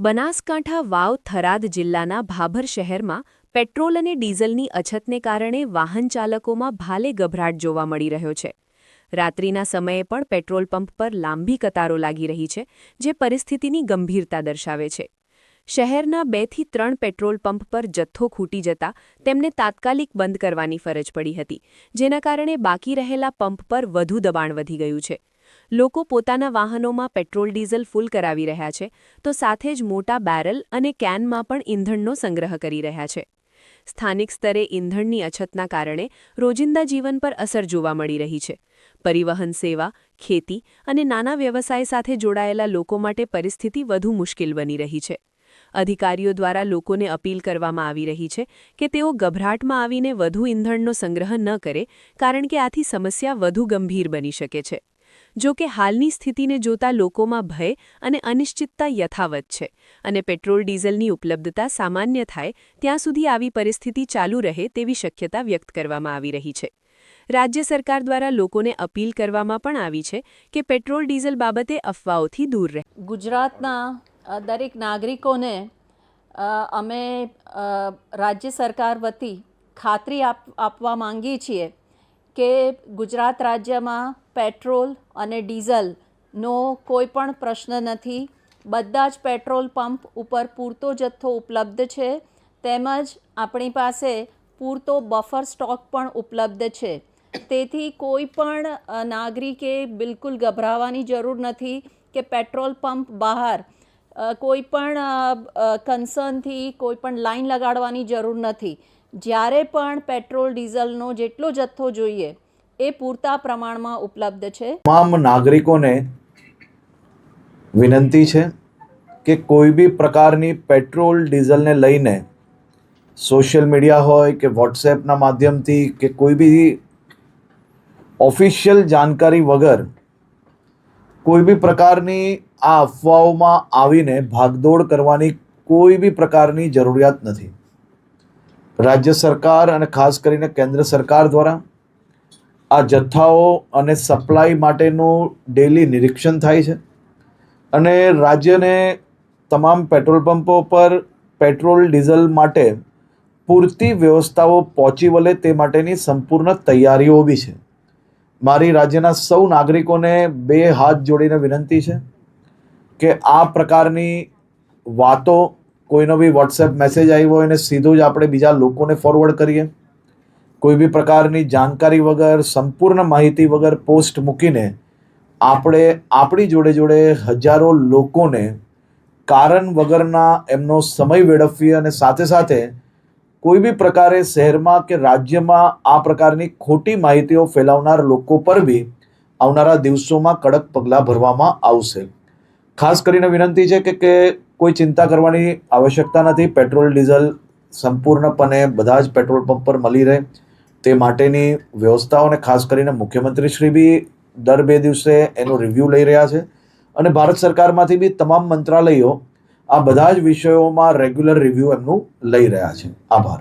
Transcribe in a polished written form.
બનાસકાંઠા વાવ થરાદ જિલ્લાના ભાભર શહેરમાં પેટ્રોલ અને ડીઝલની અછતને કારણે વાહન ચાલકોમાં ભારે ગભરાટ જોવા મળી રહ્યો છે. રાત્રિના સમયે પણ પેટ્રોલ પંપ પર લાંબી કતારો લાગી રહી છે, જે પરિસ્થિતિની ગંભીરતા દર્શાવે છે. શહેરના 2 થી 3 પેટ્રોલ પંપ પર જથ્થો ખૂટી જતા તેમને તાત્કાલિક બંધ કરવાની ફરજ પડી હતી, જેના કારણે બાકી રહેલા પંપ પર વધુ દબાણ વધી ગયું છે. લોકો પોતાના વાહનોમાં પેટ્રોલ ડીઝલ ફૂલ કરાવી રહ્યા છે, તો સાથે જ મોટા બેરલ અને કેનમાં પણ ઇંધણનો સંગ્રહ કરી રહ્યા છે. સ્થાનિક સ્તરે ઇંધણની અછતના કારણે રોજિંદા જીવન પર અસર જોવા મળી રહી છે. પરિવહન સેવા, ખેતી અને નાના વ્યવસાય સાથે જોડાયેલા લોકો માટે પરિસ્થિતિ વધુ મુશ્કેલ બની રહી છે. અધિકારીઓ દ્વારા લોકોને અપીલ કરવામાં આવી રહી છે કે તેઓ ગભરાટમાં આવીને વધુ ઇંધણનો સંગ્રહ ન કરે, કારણ કે આથી સમસ્યા વધુ ગંભીર બની શકે છે. જો કે હાલની સ્થિતિને જોતા લોકોમાં ભય અને અનિશ્ચિતતા યથાવત છે, અને પેટ્રોલ ડીઝલની ઉપલબ્ધતા સામાન્ય થાય ત્યાં સુધી આવી પરિસ્થિતિ ચાલુ રહે તેવી શક્યતા વ્યક્ત કરવામાં આવી રહી છે. રાજ્ય સરકાર દ્વારા લોકોને અપીલ કરવામાં પણ આવી છે કે પેટ્રોલ ડીઝલ બાબતે અફવાઓથી દૂર રહે. ગુજરાતના દરેક નાગરિકોને અમે રાજ્ય સરકાર વતી ખાતરી આપવા માંગીએ છીએ કે ગુજરાત રાજ્યમાં પેટ્રોલ અને ડીઝલનો કોઈ પણ પ્રશ્ન નથી. બધા જ પેટ્રોલ પંપ ઉપર પૂરતો જથ્થો ઉપલબ્ધ છે, તેમજ આપણી પાસે પૂરતો બફર સ્ટોક પણ ઉપલબ્ધ છે. તેથી કોઈ પણ નાગરિકે બિલકુલ ગભરાવાની જરૂર નથી કે પેટ્રોલ પંપ બહાર કોઈ પણ કન્સર્નથી કોઈ પણ લાઈન લગાડવાની જરૂર નથી. જ્યારે પણ પેટ્રોલ ડીઝલનો જેટલો જથ્થો જોઈએ એ પૂરતા પ્રમાણમાં ઉપલબ્ધ છે. તમામ નાગરિકોને વિનંતી છે કે કોઈ બી પ્રકારની પેટ્રોલ ડીઝલને લઈને સોશિયલ મીડિયા હોય કે વોટ્સએપના માધ્યમથી કે કોઈ બી ઓફિશિયલ જાણકારી વગર કોઈ બી પ્રકારની આ અફવાઓમાં આવીને ભાગદોડ કરવાની કોઈ બી પ્રકારની જરૂરિયાત નથી. રાજ્ય સરકાર અને ખાસ કરીને કેન્દ્ર સરકાર દ્વારા આ જથ્થાઓ અને સપ્લાય માટેનું ડેલી નિરીક્ષણ થાય છે, અને રાજ્યને તમામ પેટ્રોલ પંપો પર પેટ્રોલ ડીઝલ માટે પૂરતી વ્યવસ્થાઓ પહોંચી વળે તે માટેની સંપૂર્ણ તૈયારીઓ બી છે. મારી રાજ્યના સૌ નાગરિકોને 2 હાથ જોડીને વિનંતી છે કે આ પ્રકારની વાતો કોઈનો બી વોટ્સએપ મેસેજ આવ્યો હોય અને સીધું જ આપણે બીજા લોકોને ફોરવર્ડ કરીએ. કોઈ બી પ્રકારની જાણકારી વગર, સંપૂર્ણ માહિતી વગર પોસ્ટ મૂકીને આપણે આપણી જોડે જોડે હજારો લોકોને કારણ વગરના એમનો સમય વેડફીએ અને સાથે સાથે કોઈ બી પ્રકારે શહેરમાં કે રાજ્યમાં આ પ્રકારની ખોટી માહિતીઓ ફેલાવનાર લોકો પર બી આવનારા દિવસોમાં કડક પગલાં ભરવામાં આવશે. ખાસ કરીને વિનંતી છે કે કોઈ ચિંતા કરવાની આવશ્યકતા નથી. પેટ્રોલ ડીઝલ સંપૂર્ણપણે બધા જ પેટ્રોલ પંપ પર મળી રહે તે માટેની વ્યવસ્થાઓને ખાસ કરીને મુખ્યમંત્રી શ્રી બી દર 2 દિવસે એનું રિવ્યૂ લઈ રહ્યા છે, અને ભારત સરકારમાંથી બી તમામ મંત્રાલયો આ બધા જ વિષયોમાં રેગ્યુલર રિવ્યૂ એમનું લઈ રહ્યા છે. આભાર.